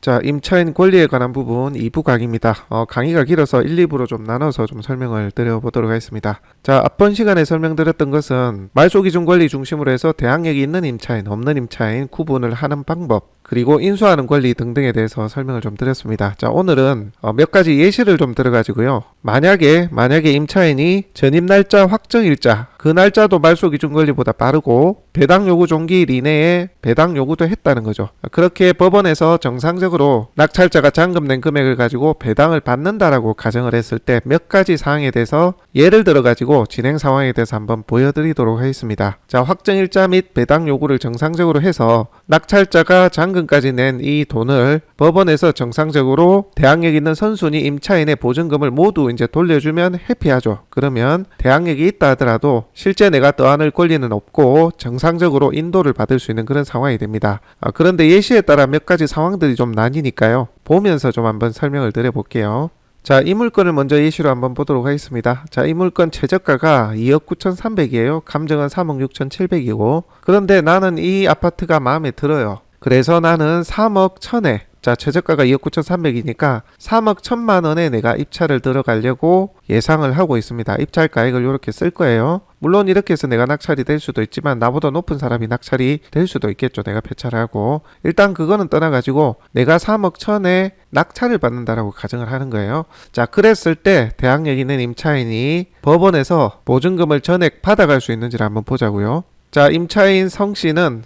자, 임차인 권리에 관한 부분 2부 강의입니다. 강의가 길어서 1, 2부로 좀 나눠서 좀 설명을 드려보도록 하겠습니다. 자, 앞번 시간에 설명드렸던 것은 말소기준 권리 중심으로 해서 대항력이 있는 임차인, 없는 임차인 구분을 하는 방법, 그리고 인수하는 권리 등등에 대해서 설명을 좀 드렸습니다. 자, 오늘은 몇 가지 예시를 좀 들어가지고요. 만약에 임차인이 전입 날짜 확정일자, 그 날짜도 말소기준 권리보다 빠르고 배당 요구 종기일 이내에 배당 요구도 했다는 거죠. 그렇게 법원에서 정상적으로 낙찰자가 잔금낸 금액을 가지고 배당을 받는다라고 가정을 했을 때 몇 가지 사항에 대해서 예를 들어 가지고 진행 상황에 대해서 한번 보여드리도록 하겠습니다. 자, 확정일자 및 배당 요구를 정상적으로 해서 낙찰자가 잔금까지 낸 이 돈을 법원에서 정상적으로 대항력 있는 선순위 임차인의 보증금을 모두 이제 돌려주면 해피하죠. 그러면 대항력이 있다 하더라도 실제 내가 떠안을 권리는 없고 정상적으로 인도를 받을 수 있는 그런 상황이 됩니다. 그런데 예시에 따라 몇 가지 상황들이 좀 나뉘니까요. 보면서 좀 한번 설명을 드려볼게요. 자, 이 물건을 먼저 예시로 한번 보도록 하겠습니다. 자, 이 물건 최저가가 2억 9,300이에요. 감정은 3억 6,700이고 그런데 나는 이 아파트가 마음에 들어요. 그래서 나는 3억 1,000에 자, 최저가가 2억 9,300이니까 3억 1,000만 원에 내가 입찰을 들어가려고 예상을 하고 있습니다. 입찰 가액을 이렇게 쓸 거예요. 물론 이렇게 해서 내가 낙찰이 될 수도 있지만 나보다 높은 사람이 낙찰이 될 수도 있겠죠. 내가 배차를 하고. 일단 그거는 떠나가지고 내가 3억 1,000에 낙찰을 받는다라고 가정을 하는 거예요. 자, 그랬을 때 대항력 있는 임차인이 법원에서 보증금을 전액 받아갈 수 있는지를 한번 보자고요. 자, 임차인 성씨는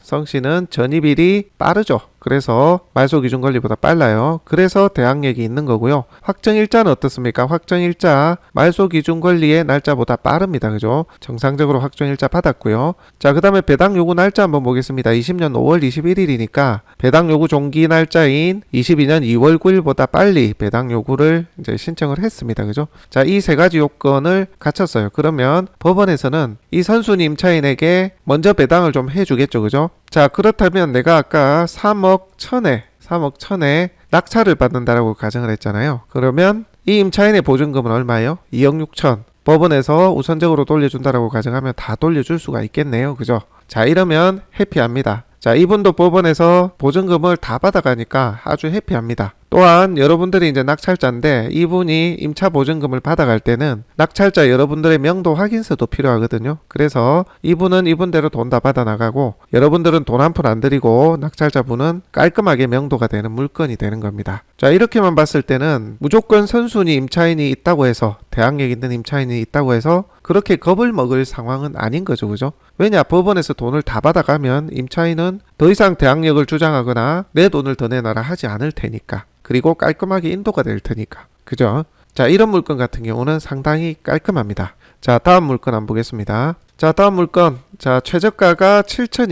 전입일이 빠르죠. 그래서 말소기준 권리보다 빨라요. 그래서 대항력이 있는 거고요. 확정일자는 어떻습니까? 확정일자 말소기준 권리의 날짜보다 빠릅니다. 그죠? 정상적으로 확정일자 받았고요. 자, 그 다음에 배당 요구 날짜 한번 보겠습니다. 20년 5월 21일이니까 배당 요구 종기 날짜인 22년 2월 9일보다 빨리 배당 요구를 이제 신청을 했습니다. 그죠? 자, 이 세 가지 요건을 갖췄어요. 그러면 법원에서는 이 선순위 임차인에게 먼저 배당을 좀 해주겠죠. 그죠? 자, 그렇다면 내가 아까 3억 1,000에 낙찰을 받는다라고 가정을 했잖아요. 그러면 이 임차인의 보증금은 얼마예요? 2억 6천. 법원에서 우선적으로 돌려준다라고 가정하면 다 돌려줄 수가 있겠네요. 그죠? 자, 이러면 해피합니다. 자, 이분도 법원에서 보증금을 다 받아가니까 아주 해피합니다. 또한 여러분들이 이제 낙찰자인데 이분이 임차 보증금을 받아갈 때는 낙찰자 여러분들의 명도 확인서도 필요하거든요. 그래서 이분은 이분대로 돈 다 받아 나가고 여러분들은 돈 한 푼 안 들이고 낙찰자분은 깔끔하게 명도가 되는 물건이 되는 겁니다. 자, 이렇게만 봤을 때는 무조건 선순위 임차인이 있다고 해서 대항력 있는 임차인이 있다고 해서 그렇게 겁을 먹을 상황은 아닌 거죠. 그죠? 왜냐, 법원에서 돈을 다 받아가면 임차인은 더 이상 대항력을 주장하거나 내 돈을 더 내놔라 하지 않을 테니까. 그리고 깔끔하게 인도가 될 테니까. 그죠? 자, 이런 물건 같은 경우는 상당히 깔끔합니다. 자, 다음 물건 한번 보겠습니다. 자, 다음 물건. 자, 최저가가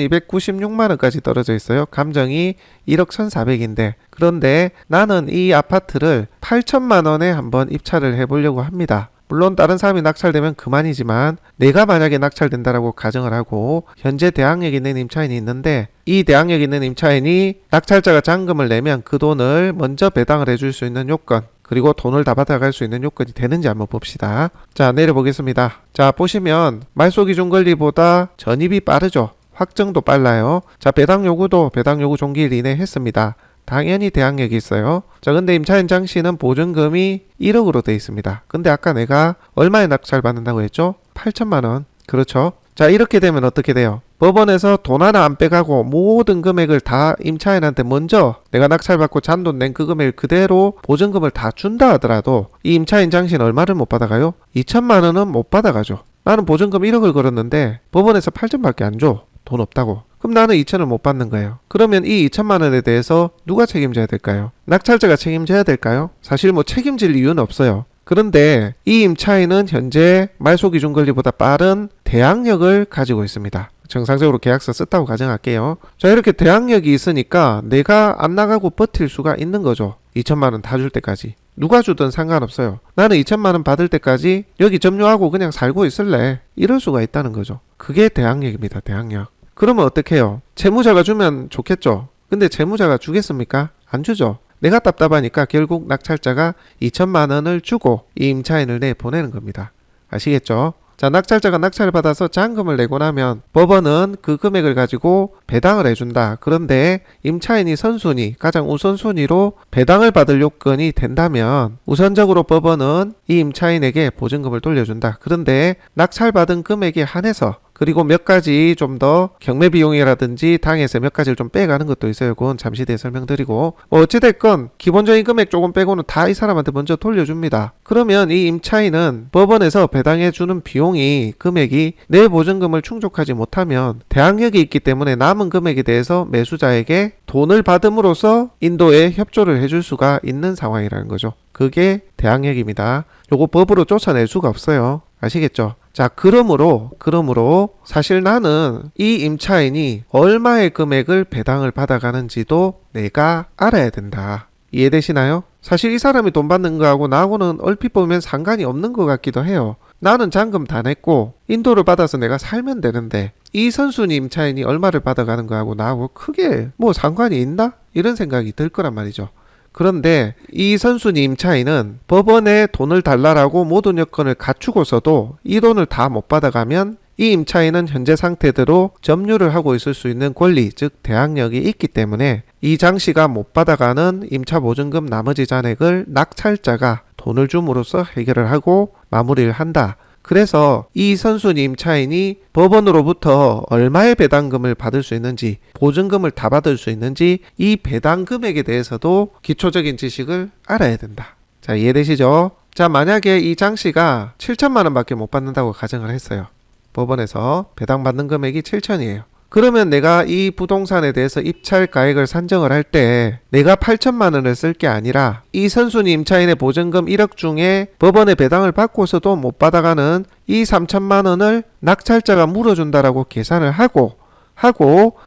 7,296만 원까지 떨어져 있어요. 감정이 1억 1,400인데 그런데 나는 이 아파트를 8천만 원에 한번 입찰을 해보려고 합니다. 물론 다른 사람이 낙찰되면 그만이지만 내가 만약에 낙찰된다라고 가정을 하고 현재 대항력 있는 임차인이 있는데 이 대항력 있는 임차인이 낙찰자가 잔금을 내면 그 돈을 먼저 배당을 해줄 수 있는 요건 그리고 돈을 다 받아갈 수 있는 요건이 되는지 한번 봅시다. 자, 내려보겠습니다. 자, 보시면 말소기준 권리보다 전입이 빠르죠. 확정도 빨라요. 자, 배당 요구도 배당 요구 종기일 이내에 했습니다. 당연히 대항력이 있어요. 자, 근데 임차인 장씨는 보증금이 1억으로 돼 있습니다. 근데 아까 내가 얼마에 낙찰 받는다고 했죠? 8천만 원. 그렇죠? 자, 이렇게 되면 어떻게 돼요? 법원에서 돈 하나 안 빼가고 모든 금액을 다 임차인한테 먼저 내가 낙찰받고 잔돈 낸 그 금액을 그대로 보증금을 다 준다 하더라도 이 임차인 장씨는 얼마를 못 받아가요? 2천만 원은 못 받아가죠. 나는 보증금 1억을 걸었는데 법원에서 8천밖에 안 줘. 돈 없다고. 그럼 나는 2천을 못 받는 거예요. 그러면 이 2천만 원에 대해서 누가 책임져야 될까요? 낙찰자가 책임져야 될까요? 사실 뭐 책임질 이유는 없어요. 그런데 이 임차인은 현재 말소기준 권리보다 빠른 대항력을 가지고 있습니다. 정상적으로 계약서 썼다고 가정할게요. 자, 이렇게 대항력이 있으니까 내가 안 나가고 버틸 수가 있는 거죠. 2천만 원 다 줄 때까지. 누가 주든 상관없어요. 나는 2천만 원 받을 때까지 여기 점유하고 그냥 살고 있을래. 이럴 수가 있다는 거죠. 그게 대항력입니다. 대항력. 그러면 어떻게 해요? 채무자가 주면 좋겠죠. 근데 채무자가 주겠습니까? 안 주죠. 내가 답답하니까 결국 낙찰자가 2천만 원을 주고 이 임차인을 내보내는 겁니다. 아시겠죠? 자, 낙찰자가 낙찰을 받아서 잔금을 내고 나면 법원은 그 금액을 가지고 배당을 해준다. 그런데 임차인이 선순위, 가장 우선순위로 배당을 받을 요건이 된다면 우선적으로 법원은 이 임차인에게 보증금을 돌려준다. 그런데 낙찰받은 금액에 한해서 그리고 몇 가지 좀 더 경매 비용이라든지 당에서 몇 가지를 좀 빼가는 것도 있어요. 그건 잠시 뒤에 설명드리고 어찌됐건 기본적인 금액 조금 빼고는 다 이 사람한테 먼저 돌려줍니다. 그러면 이 임차인은 법원에서 배당해주는 비용이 금액이 내 보증금을 충족하지 못하면 대항력이 있기 때문에 남은 금액에 대해서 매수자에게 돈을 받음으로써 인도에 협조를 해줄 수가 있는 상황이라는 거죠. 그게 대항력입니다. 요거 법으로 쫓아낼 수가 없어요. 아시겠죠? 자, 그러므로 사실 나는 이 임차인이 얼마의 금액을 배당을 받아가는지도 내가 알아야 된다. 이해되시나요? 사실 이 사람이 돈 받는 거하고 나하고는 얼핏 보면 상관이 없는 것 같기도 해요. 나는 잔금 다 냈고 인도를 받아서 내가 살면 되는데 이 선순위 임차인이 얼마를 받아가는 거하고 나하고 크게 뭐 상관이 있나? 이런 생각이 들 거란 말이죠. 그런데 이 선순위 임차인은 법원에 돈을 달라라고 모든 여건을 갖추고서도 이 돈을 다 못 받아가면 이 임차인은 현재 상태대로 점유를 하고 있을 수 있는 권리, 즉 대항력이 있기 때문에 이 장씨가 못 받아가는 임차보증금 나머지 잔액을 낙찰자가 돈을 줌으로써 해결을 하고 마무리를 한다. 그래서 이 선순위 임차인이 법원으로부터 얼마의 배당금을 받을 수 있는지, 보증금을 다 받을 수 있는지 이 배당 금액에 대해서도 기초적인 지식을 알아야 된다. 자, 이해되시죠? 자, 만약에 이 장씨가 7천만 원밖에 못 받는다고 가정을 했어요. 법원에서 배당받는 금액이 7천이에요. 그러면 내가 이 부동산에 대해서 입찰 가액을 산정을 할 때 내가 8천만 원을 쓸 게 아니라 이 선순위 임차인의 보증금 1억 중에 법원의 배당을 받고서도 못 받아가는 이 3천만 원을 낙찰자가 물어준다라고 계산을 하고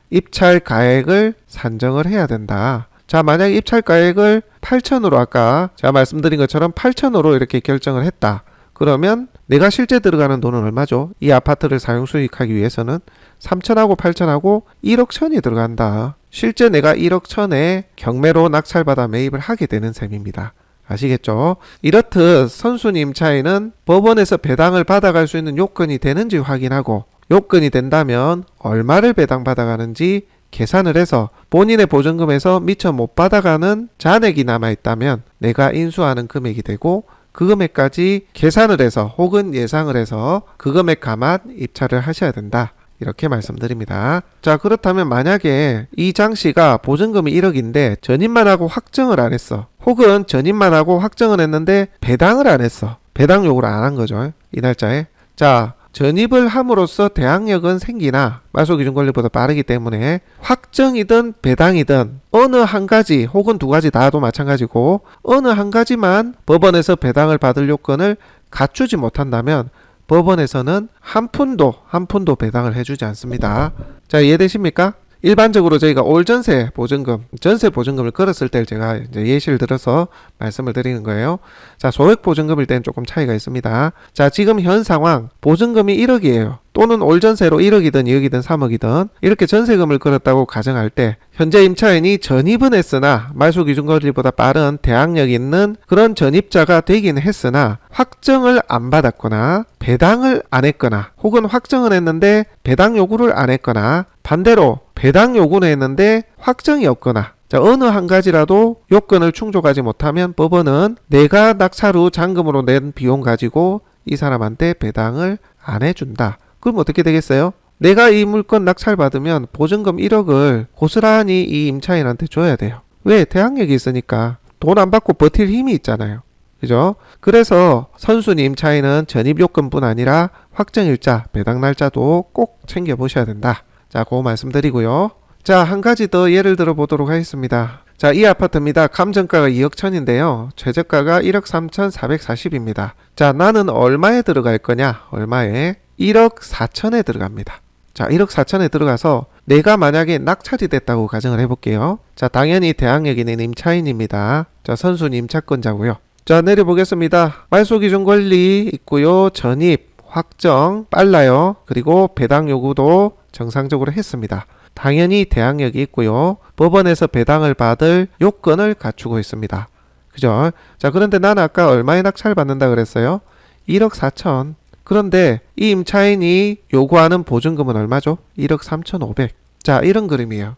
입찰 가액을 산정을 해야 된다. 자, 만약 입찰 가액을 8천으로 아까 제가 말씀드린 것처럼 8천으로 이렇게 결정을 했다. 그러면 내가 실제 들어가는 돈은 얼마죠? 이 아파트를 사용 수익하기 위해서는 3천하고 8천하고 1억 천이 들어간다. 실제 내가 1억 천에 경매로 낙찰받아 매입을 하게 되는 셈입니다. 아시겠죠? 이렇듯 선순위 임차인은 법원에서 배당을 받아갈 수 있는 요건이 되는지 확인하고 요건이 된다면 얼마를 배당받아가는지 계산을 해서 본인의 보증금에서 미처 못 받아가는 잔액이 남아있다면 내가 인수하는 금액이 되고 그 금액까지 계산을 해서 혹은 예상을 해서 그 금액 감안 입찰을 하셔야 된다. 이렇게 말씀드립니다. 자, 그렇다면 만약에 이 장씨가 보증금이 1억인데 전입만 하고 확정을 안 했어. 혹은 전입만 하고 확정을 했는데 배당을 안 했어. 배당 요구를 안 한 거죠. 이 날짜에. 자, 전입을 함으로써 대항력은 생기나 말소기준 권리보다 빠르기 때문에 확정이든 배당이든 어느 한 가지 혹은 두 가지 다도 마찬가지고 어느 한 가지만 법원에서 배당을 받을 요건을 갖추지 못한다면 법원에서는 한 푼도 배당을 해주지 않습니다. 자, 이해되십니까? 일반적으로 저희가 올전세 보증금, 전세 보증금을 걸었을 때 제가 이제 예시를 들어서 말씀을 드리는 거예요. 자, 소액 보증금일 때는 조금 차이가 있습니다. 자, 지금 현 상황 보증금이 1억이에요. 또는 올전세로 1억이든 2억이든 3억이든 이렇게 전세금을 걸었다고 가정할 때 현재 임차인이 전입은 했으나 말소기준권리보다 빠른 대항력이 있는 그런 전입자가 되긴 했으나 확정을 안 받았거나 배당을 안 했거나 혹은 확정은 했는데 배당 요구를 안 했거나 반대로 배당 요구는 했는데 확정이 없거나 자, 어느 한 가지라도 요건을 충족하지 못하면 법원은 내가 낙찰 후 잔금으로 낸 비용 가지고 이 사람한테 배당을 안 해준다. 그럼 어떻게 되겠어요? 내가 이 물건 낙찰받으면 보증금 1억을 고스란히 이 임차인한테 줘야 돼요. 왜? 대항력이 있으니까. 돈 안 받고 버틸 힘이 있잖아요. 그죠? 그래서 선순위 임차인은 전입요건뿐 아니라 확정일자, 배당 날짜도 꼭 챙겨보셔야 된다. 자, 그거 말씀드리고요. 자, 한 가지 더 예를 들어 보도록 하겠습니다. 자, 이 아파트입니다. 감정가가 2억 천인데요. 최저가가 1억 3,440입니다. 자, 나는 얼마에 들어갈 거냐? 얼마에? 1억 4천에 들어갑니다. 자, 1억 4천에 들어가서 내가 만약에 낙찰이 됐다고 가정을 해볼게요. 자, 당연히 대항력 있는 임차인입니다. 자, 선순위 임차권자고요. 자, 내려보겠습니다. 말소기준 권리 있고요. 전입, 확정, 빨라요. 그리고 배당 요구도 정상적으로 했습니다. 당연히 대항력이 있고요. 법원에서 배당을 받을 요건을 갖추고 있습니다. 그죠? 자, 그런데 나는 아까 얼마에 낙찰 받는다 그랬어요? 1억 4천. 그런데 이 임차인이 요구하는 보증금은 얼마죠? 1억 3,500. 자, 이런 그림이에요.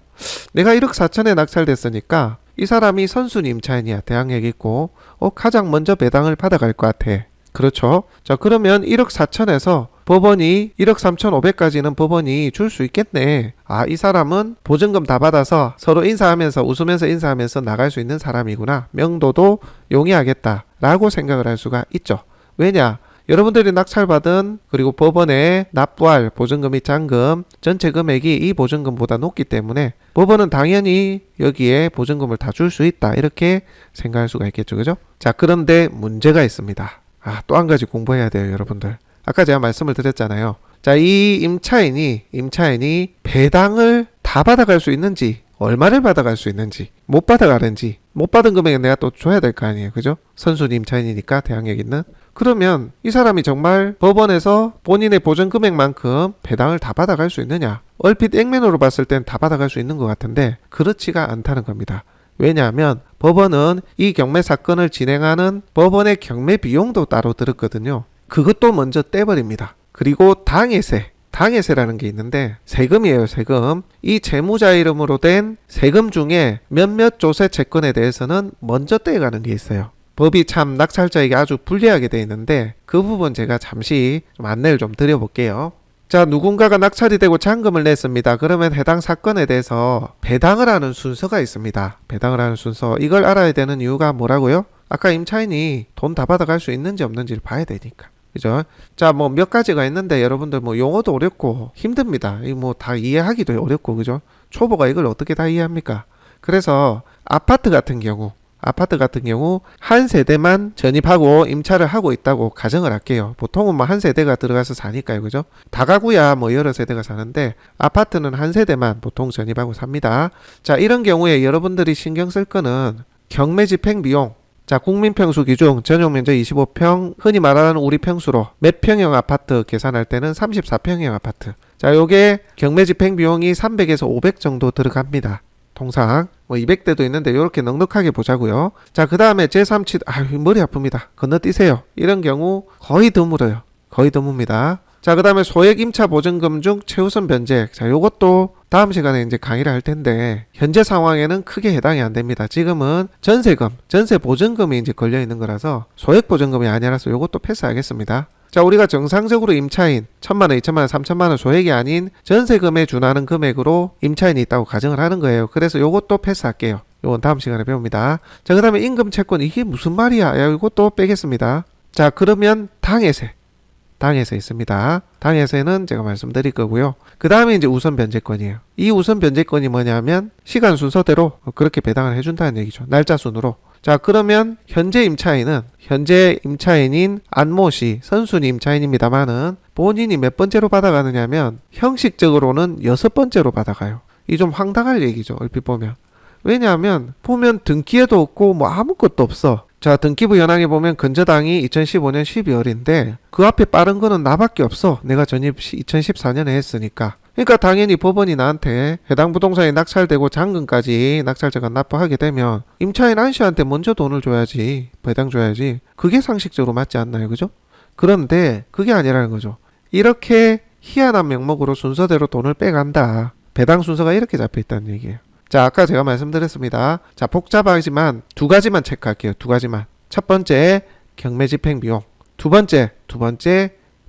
내가 1억 4천에 낙찰됐으니까 이 사람이 선순위 임차인이야. 대항력 있고 가장 먼저 배당을 받아갈 것 같아. 그렇죠? 자, 그러면 1억 4천에서 법원이 1억 3,500까지는 법원이 줄 수 있겠네. 아, 이 사람은 보증금 다 받아서 서로 인사하면서 웃으면서 인사하면서 나갈 수 있는 사람이구나. 명도도 용이하겠다 라고 생각을 할 수가 있죠. 왜냐? 여러분들이 낙찰받은 그리고 법원에 납부할 보증금 및 잔금 전체 금액이 이 보증금보다 높기 때문에 법원은 당연히 여기에 보증금을 다 줄 수 있다 이렇게 생각할 수가 있겠죠. 그죠? 자, 그런데 문제가 있습니다. 아, 또 한 가지 공부해야 돼요, 여러분들. 아까 제가 말씀을 드렸잖아요. 자, 이 임차인이 배당을 다 받아갈 수 있는지, 얼마를 받아갈 수 있는지, 못 받아가는지, 못 받은 금액은 내가 또 줘야 될 거 아니에요. 그죠? 선순위 임차인이니까 대항력 있는. 그러면 이 사람이 정말 법원에서 본인의 보증 금액만큼 배당을 다 받아갈 수 있느냐? 얼핏 액면으로 봤을 땐 다 받아갈 수 있는 것 같은데 그렇지가 않다는 겁니다. 왜냐하면 법원은 이 경매 사건을 진행하는 법원의 경매 비용도 따로 들었거든요. 그것도 먼저 떼버립니다. 그리고 당해세라는 게 있는데 세금이에요. 세금. 이 채무자 이름으로 된 세금 중에 몇몇 조세 채권에 대해서는 먼저 떼가는 게 있어요. 법이 참 낙찰자에게 아주 불리하게 돼 있는데 그 부분 제가 잠시 좀 안내를 좀 드려볼게요. 자, 누군가가 낙찰이 되고 잔금을 냈습니다. 그러면 해당 사건에 대해서 배당을 하는 순서가 있습니다. 배당을 하는 순서. 이걸 알아야 되는 이유가 뭐라고요? 아까 임차인이 돈 다 받아갈 수 있는지 없는지를 봐야 되니까. 그죠? 자, 뭐 몇 가지가 있는데 여러분들 뭐 용어도 어렵고 힘듭니다. 이 뭐 다 이해하기도 어렵고, 그죠? 초보가 이걸 어떻게 다 이해합니까? 그래서 아파트 같은 경우 한 세대만 전입하고 임차를 하고 있다고 가정을 할게요. 보통은 뭐 한 세대가 들어가서 사니까요. 그죠? 다가구야 뭐 여러 세대가 사는데 아파트는 한 세대만 보통 전입하고 삽니다. 자, 이런 경우에 여러분들이 신경 쓸 거는 경매 집행 비용. 자, 국민평수 기준 전용 면적 25평, 흔히 말하는 우리 평수로 몇 평형 아파트 계산할 때는 34평형 아파트. 자, 요게 경매 집행 비용이 300에서 500 정도 들어갑니다. 통상 뭐 200대도 있는데 이렇게 넉넉하게 보자고요. 자, 그 다음에 제3치 머리 아픕니다. 건너뛰세요. 이런 경우 거의 드물어요. 거의 드뭅니다. 자, 그 다음에 소액 임차 보증금 중 최우선 변제. 자, 요것도 다음 시간에 이제 강의를 할 텐데 현재 상황에는 크게 해당이 안 됩니다. 지금은 전세 보증금이 이제 걸려 있는 거라서 소액 보증금이 아니라서 요것도 패스하겠습니다. 자, 우리가 정상적으로 임차인 1,000만원, 2,000만원, 3,000만원 소액이 아닌 전세금에 준하는 금액으로 임차인이 있다고 가정을 하는 거예요. 그래서 요것도 패스할게요. 요건 다음 시간에 배웁니다. 자, 그 다음에 임금채권. 이게 무슨 말이야? 야, 이것도 빼겠습니다. 자, 그러면 당해세 있습니다. 당해세는 제가 말씀드릴 거고요. 그 다음에 이제 우선 변제권이에요. 이 우선 변제권이 뭐냐면 시간 순서대로 그렇게 배당을 해준다는 얘기죠. 날짜 순으로. 자, 그러면 현재 임차인인 안모씨 선순위 임차인입니다만은 본인이 몇 번째로 받아가느냐면 형식적으로는 6번째로 받아가요. 이 좀 황당할 얘기죠. 얼핏 보면. 왜냐하면 보면 등기에도 없고 뭐 아무것도 없어. 자, 등기부 현황에 보면 근저당이 2015년 12월인데 그 앞에 빠른 거는 나밖에 없어. 내가 전입 2014년에 했으니까. 그러니까 당연히 법원이 나한테 해당 부동산이 낙찰되고 잔금까지 낙찰자가 납부하게 되면 임차인 안씨한테 먼저 돈을 줘야지. 배당 줘야지. 그게 상식적으로 맞지 않나요? 그죠? 그런데 그게 아니라는 거죠. 이렇게 희한한 명목으로 순서대로 돈을 빼간다. 배당 순서가 이렇게 잡혀 있다는 얘기예요. 자, 아까 제가 말씀드렸습니다. 자, 복잡하지만 두 가지만 체크할게요. 두 가지만. 첫 번째 경매 집행 비용. 두 번째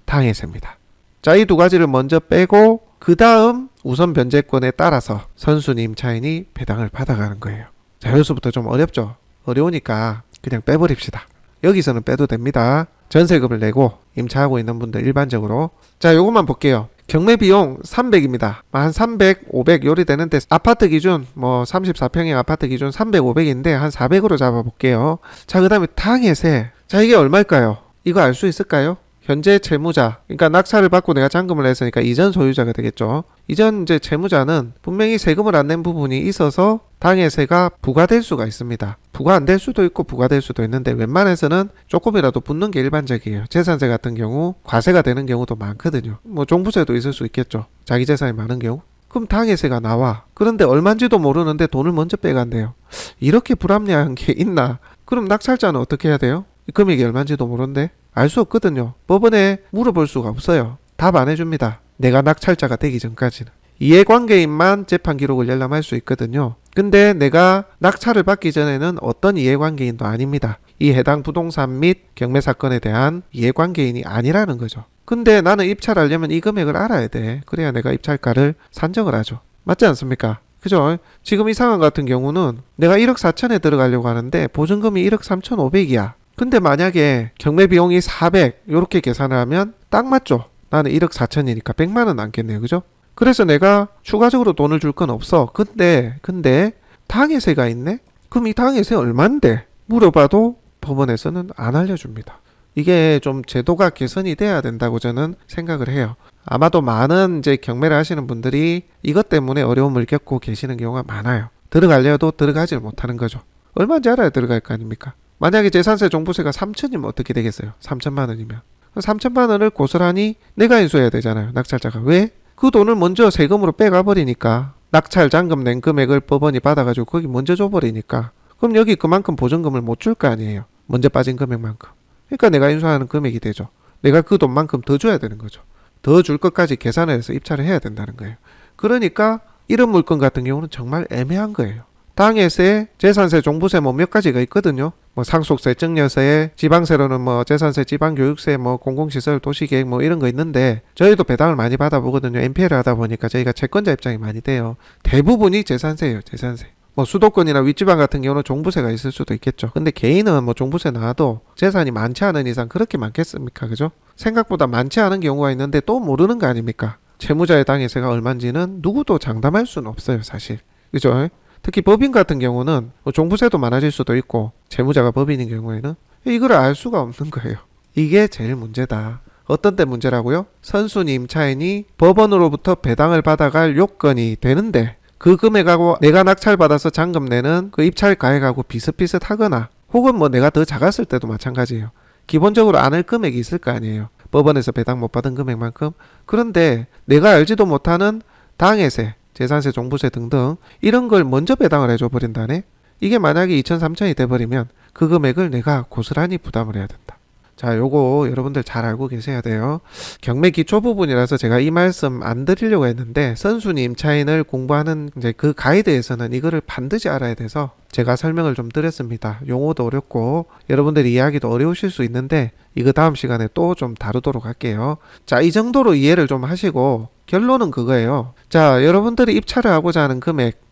당해세입니다. 자, 이 두 가지를 먼저 빼고 그 다음 우선 변제권에 따라서 선순위 임차인이 배당을 받아가는 거예요. 자, 여기서부터 좀 어렵죠? 어려우니까 그냥 빼버립시다. 여기서는 빼도 됩니다. 전세금을 내고 임차하고 있는 분들 일반적으로. 자, 요것만 볼게요. 경매 비용 300입니다. 한 300, 500 요리 되는데 아파트 기준 뭐 34평의 아파트 기준 300, 500인데 한 400으로 잡아볼게요. 자, 그 다음에 당해세. 자, 이게 얼마일까요? 이거 알 수 있을까요? 현재 채무자, 그러니까 낙찰을 받고 내가 잔금을 냈으니까 이전 소유자가 되겠죠. 이전 이제 채무자는 분명히 세금을 안 낸 부분이 있어서 당해세가 부과될 수가 있습니다. 부과 안 될 수도 있고 부과될 수도 있는데 웬만해서는 조금이라도 붙는 게 일반적이에요. 재산세 같은 경우 과세가 되는 경우도 많거든요. 뭐 종부세도 있을 수 있겠죠. 자기 재산이 많은 경우. 그럼 당해세가 나와. 그런데 얼마인지도 모르는데 돈을 먼저 빼간대요. 이렇게 불합리한 게 있나? 그럼 낙찰자는 어떻게 해야 돼요? 이 금액이 얼마인지도 모르는데 알 수 없거든요. 법원에 물어볼 수가 없어요. 답 안 해줍니다. 내가 낙찰자가 되기 전까지는. 이해관계인만 재판 기록을 열람할 수 있거든요. 근데 내가 낙찰을 받기 전에는 어떤 이해관계인도 아닙니다. 이 해당 부동산 및 경매 사건에 대한 이해관계인이 아니라는 거죠. 근데 나는 입찰하려면 이 금액을 알아야 돼. 그래야 내가 입찰가를 산정을 하죠. 맞지 않습니까? 그죠? 지금 이 상황 같은 경우는 내가 1억 4천에 들어가려고 하는데 보증금이 1억 3,500이야. 근데 만약에 경매 비용이 400 이렇게 계산을 하면 딱 맞죠? 나는 1억 4천이니까 100만 원 남겠네요. 그죠? 그래서 내가 추가적으로 돈을 줄 건 없어. 근데 당해세가 있네? 그럼 이 당해세 얼만데? 물어봐도 법원에서는 안 알려줍니다. 이게 좀 제도가 개선이 돼야 된다고 저는 생각을 해요. 아마도 많은 이제 경매를 하시는 분들이 이것 때문에 어려움을 겪고 계시는 경우가 많아요. 들어가려도 들어가질 못하는 거죠. 얼마인지 알아야 들어갈 거 아닙니까? 만약에 재산세 종부세가 3천이면 어떻게 되겠어요? 3천만 원이면. 3천만 원을 고스란히 내가 인수해야 되잖아요. 낙찰자가. 왜? 그 돈을 먼저 세금으로 빼가 버리니까. 낙찰 잔금 낸 금액을 법원이 받아가지고 거기 먼저 줘버리니까. 그럼 여기 그만큼 보증금을 못 줄 거 아니에요. 먼저 빠진 금액만큼. 그러니까 내가 인수하는 금액이 되죠. 내가 그 돈만큼 더 줘야 되는 거죠. 더 줄 것까지 계산을 해서 입찰을 해야 된다는 거예요. 그러니까 이런 물건 같은 경우는 정말 애매한 거예요. 당해세, 재산세, 종부세 뭐 몇 가지가 있거든요. 뭐 상속세, 증여세, 지방세로는 뭐 재산세, 지방교육세, 뭐 공공시설, 도시계획 뭐 이런 거 있는데 저희도 배당을 많이 받아보거든요. NPL을 하다 보니까 저희가 채권자 입장이 많이 돼요. 대부분이 재산세예요. 재산세. 뭐 수도권이나 윗지방 같은 경우는 종부세가 있을 수도 있겠죠. 근데 개인은 뭐 종부세 나와도 재산이 많지 않은 이상 그렇게 많겠습니까? 그죠? 생각보다 많지 않은 경우가 있는데 또 모르는 거 아닙니까? 채무자의 당해세가 얼마인지는 누구도 장담할 수는 없어요. 사실. 그죠? 특히 법인 같은 경우는 뭐 종부세도 많아질 수도 있고 채무자가 법인인 경우에는 이걸 알 수가 없는 거예요. 이게 제일 문제다. 어떤 때 문제라고요? 선순위 임차인이 법원으로부터 배당을 받아갈 요건이 되는데 그 금액하고 내가 낙찰받아서 잔금 내는 그 입찰 가액하고 비슷비슷하거나 혹은 뭐 내가 더 작았을 때도 마찬가지예요. 기본적으로 안을 금액이 있을 거 아니에요. 법원에서 배당 못 받은 금액만큼. 그런데 내가 알지도 못하는 당해세, 재산세, 종부세 등등 이런 걸 먼저 배당을 해줘 버린다네. 이게 만약에 2천, 3천이 돼버리면 그 금액을 내가 고스란히 부담을 해야 된다. 자, 요거 여러분들 잘 알고 계셔야 돼요. 경매 기초 부분이라서 제가 이 말씀 안 드리려고 했는데 선순위 임차인을 공부하는 이제 그 가이드에서는 이거를 반드시 알아야 돼서 제가 설명을 좀 드렸습니다. 용어도 어렵고 여러분들이 이해하기도 어려우실 수 있는데 이거 다음 시간에 또 좀 다루도록 할게요. 자, 이 정도로 이해를 좀 하시고 결론은 그거예요. 자, 여러분들이 입찰을 하고자 하는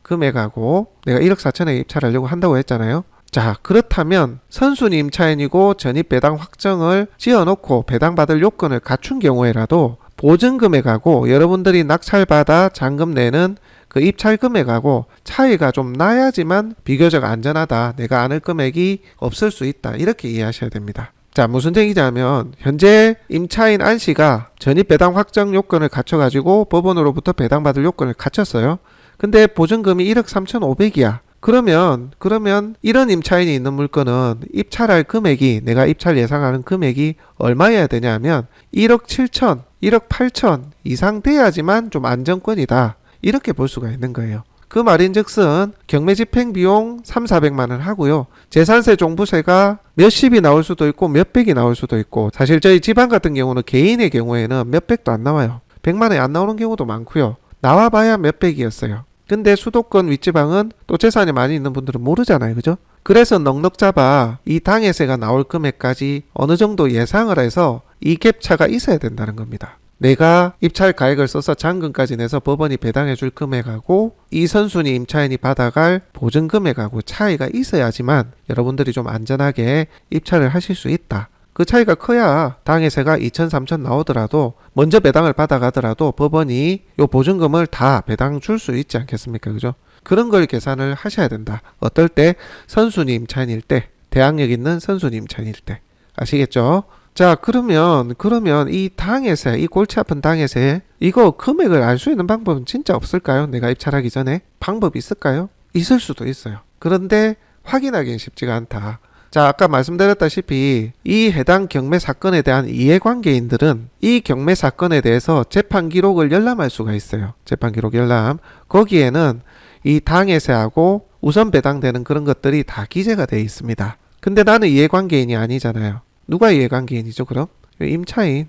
금액하고 내가 1억 4천에 입찰하려고 한다고 했잖아요. 자, 그렇다면 선순위 임차인이고 전입배당 확정을 지어놓고 배당받을 요건을 갖춘 경우에라도 보증금액하고 여러분들이 낙찰받아 잔금 내는 그 입찰 금액하고 차이가 좀 나야지만 비교적 안전하다. 내가 안을 금액이 없을 수 있다. 이렇게 이해하셔야 됩니다. 자, 무슨 얘기냐면 현재 임차인 안씨가 전입배당 확정 요건을 갖춰가지고 법원으로부터 배당받을 요건을 갖췄어요. 근데 보증금이 1억 3,500이야. 그러면 이런 임차인이 있는 물건은 입찰할 금액이 내가 입찰 예상하는 금액이 얼마여야 되냐면 1억 7천, 1억 8천 이상 돼야지만 좀 안정권이다. 이렇게 볼 수가 있는 거예요. 그 말인즉슨 경매 집행 비용 3,400만 원 하고요. 재산세 종부세가 몇십이 나올 수도 있고 몇백이 나올 수도 있고 사실 저희 지방 같은 경우는 개인의 경우에는 몇백도 안 나와요. 100만 원이 안 나오는 경우도 많고요. 나와봐야 몇백이었어요. 근데 수도권 윗지방은 또 재산이 많이 있는 분들은 모르잖아요. 그죠? 그래서 넉넉 잡아 이 당해세가 나올 금액까지 어느 정도 예상을 해서 이 갭차가 있어야 된다는 겁니다. 내가 입찰 가액을 써서 잔금까지 내서 법원이 배당해 줄 금액하고 이 선순위 임차인이 받아갈 보증 금액하고 차이가 있어야지만 여러분들이 좀 안전하게 입찰을 하실 수 있다. 그 차이가 커야 당해세가 2천, 3천 나오더라도 먼저 배당을 받아가더라도 법원이 요 보증금을 다 배당 줄 수 있지 않겠습니까? 그죠? 그런 걸 계산을 하셔야 된다. 어떨 때? 선순위 임차인일 때, 대항력 있는 선순위 임차인일 때. 아시겠죠? 자, 그러면 이 당해세, 이 골치 아픈 당해세 이거 금액을 알 수 있는 방법은 진짜 없을까요? 내가 입찰하기 전에 방법이 있을까요? 있을 수도 있어요. 그런데 확인하기는 쉽지가 않다. 자, 아까 말씀드렸다시피 이 해당 경매 사건에 대한 이해관계인들은 이 경매 사건에 대해서 재판 기록을 열람할 수가 있어요. 재판 기록 열람. 거기에는 이 당해세하고 우선 배당되는 그런 것들이 다 기재가 되어 있습니다. 근데 나는 이해관계인이 아니잖아요. 누가 이해관계인이죠, 그럼? 임차인이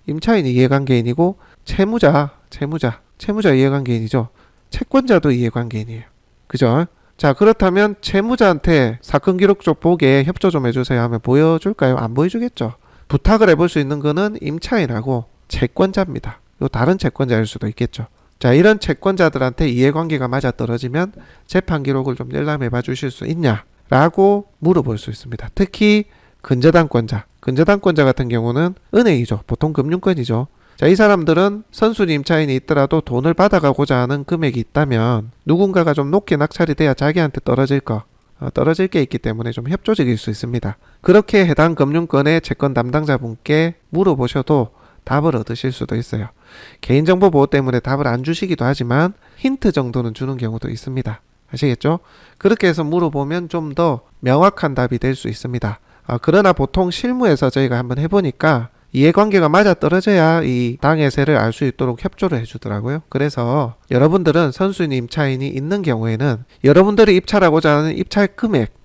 이해관계인이고, 채무자 이해관계인이죠. 채권자도 이해관계인이에요. 그죠? 자, 그렇다면 채무자한테 사건 기록 좀 보게 협조 좀 해주세요 하면 보여줄까요? 안 보여주겠죠. 부탁을 해볼 수 있는 거는 임차인하고 채권자입니다. 요 다른 채권자일 수도 있겠죠. 자, 이런 채권자들한테 이해관계가 맞아떨어지면 재판 기록을 좀 열람해 봐 주실 수 있냐? 라고 물어볼 수 있습니다. 특히 근저당권자 같은 경우는 은행이죠. 보통 금융권이죠. 자, 이 사람들은 선순위 임차인이 있더라도 돈을 받아가고자 하는 금액이 있다면 누군가가 좀 높게 낙찰이 돼야 자기한테 떨어질 게 있기 때문에 좀 협조적일 수 있습니다. 그렇게 해당 금융권의 채권 담당자분께 물어보셔도 답을 얻으실 수도 있어요. 개인정보 보호 때문에 답을 안 주시기도 하지만 힌트 정도는 주는 경우도 있습니다. 아시겠죠? 그렇게 해서 물어보면 좀 더 명확한 답이 될 수 있습니다. 그러나 보통 실무에서 저희가 한번 해보니까 이해관계가 맞아떨어져야 이 당해세를 알 수 있도록 협조를 해주더라고요. 그래서 여러분들은 선순위 임차인이 있는 경우에는 여러분들이 입찰하고자 하는 입찰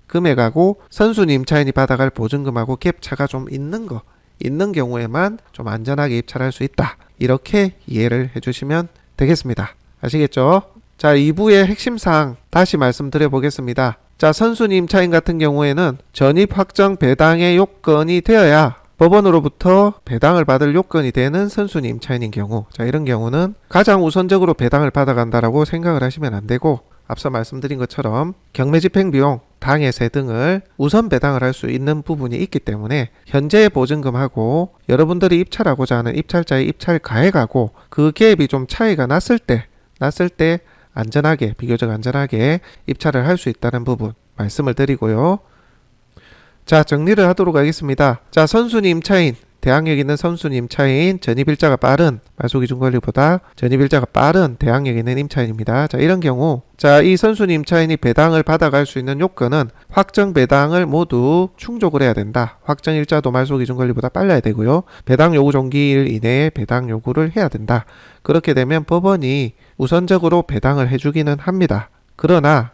금액하고 선순위 임차인이 받아갈 보증금하고 갭차가 좀 있는 경우에만 좀 안전하게 입찰할 수 있다. 이렇게 이해를 해주시면 되겠습니다. 아시겠죠? 자, 2부의 핵심사항 다시 말씀드려 보겠습니다. 자, 선순위 임차인 같은 경우에는 전입 확정 배당의 요건이 되어야 법원으로부터 배당을 받을 요건이 되는 선순위 임차인인 경우, 자, 이런 경우는 가장 우선적으로 배당을 받아간다라고 생각을 하시면 안 되고, 앞서 말씀드린 것처럼 경매집행비용, 당해세 등을 우선 배당을 할 수 있는 부분이 있기 때문에 현재의 보증금하고 여러분들이 입찰하고자 하는 입찰자의 입찰 가액하고 그 갭이 좀 차이가 났을 때 비교적 안전하게 입찰을 할 수 있다는 부분 말씀을 드리고요. 자, 정리를 하도록 하겠습니다. 자, 선순위 임차인, 대항력 있는 선순위 임차인, 전입일자가 빠른, 말소기준권리보다 전입일자가 빠른 대항력 있는 임차인입니다. 자, 이런 경우, 자, 이 선순위 임차인이 배당을 받아갈 수 있는 요건은 확정 배당을 모두 충족을 해야 된다. 확정일자도 말소기준권리보다 빨라야 되고요. 배당 요구 종기일 이내에 배당 요구를 해야 된다. 그렇게 되면 법원이 우선적으로 배당을 해주기는 합니다. 그러나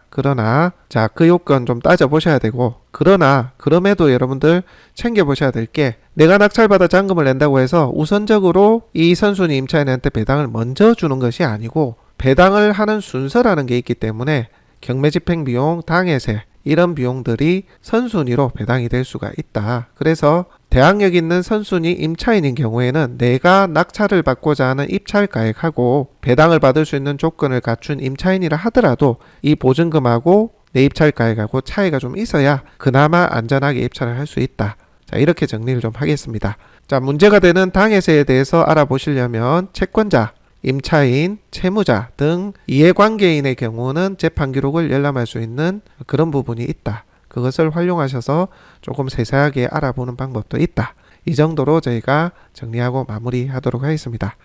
자, 그 요건 좀 따져보셔야 되고, 그럼에도 여러분들 챙겨보셔야 될 게, 내가 낙찰받아 잔금을 낸다고 해서 우선적으로 이 선순위 임차인한테 배당을 먼저 주는 것이 아니고 배당을 하는 순서라는 게 있기 때문에 경매집행비용, 당해세 이런 비용들이 선순위로 배당이 될 수가 있다. 그래서 대항력 있는 선순위 임차인인 경우에는 내가 낙찰을 받고자 하는 입찰 가액하고 배당을 받을 수 있는 조건을 갖춘 임차인이라 하더라도 이 보증금하고 내 입찰 가액하고 차이가 좀 있어야 그나마 안전하게 입찰을 할 수 있다. 자, 이렇게 정리를 좀 하겠습니다. 자, 문제가 되는 당해세에 대해서 알아보시려면 채권자, 임차인, 채무자 등 이해관계인의 경우는 재판 기록을 열람할 수 있는 그런 부분이 있다. 그것을 활용하셔서 조금 세세하게 알아보는 방법도 있다. 이 정도로 저희가 정리하고 마무리하도록 하겠습니다.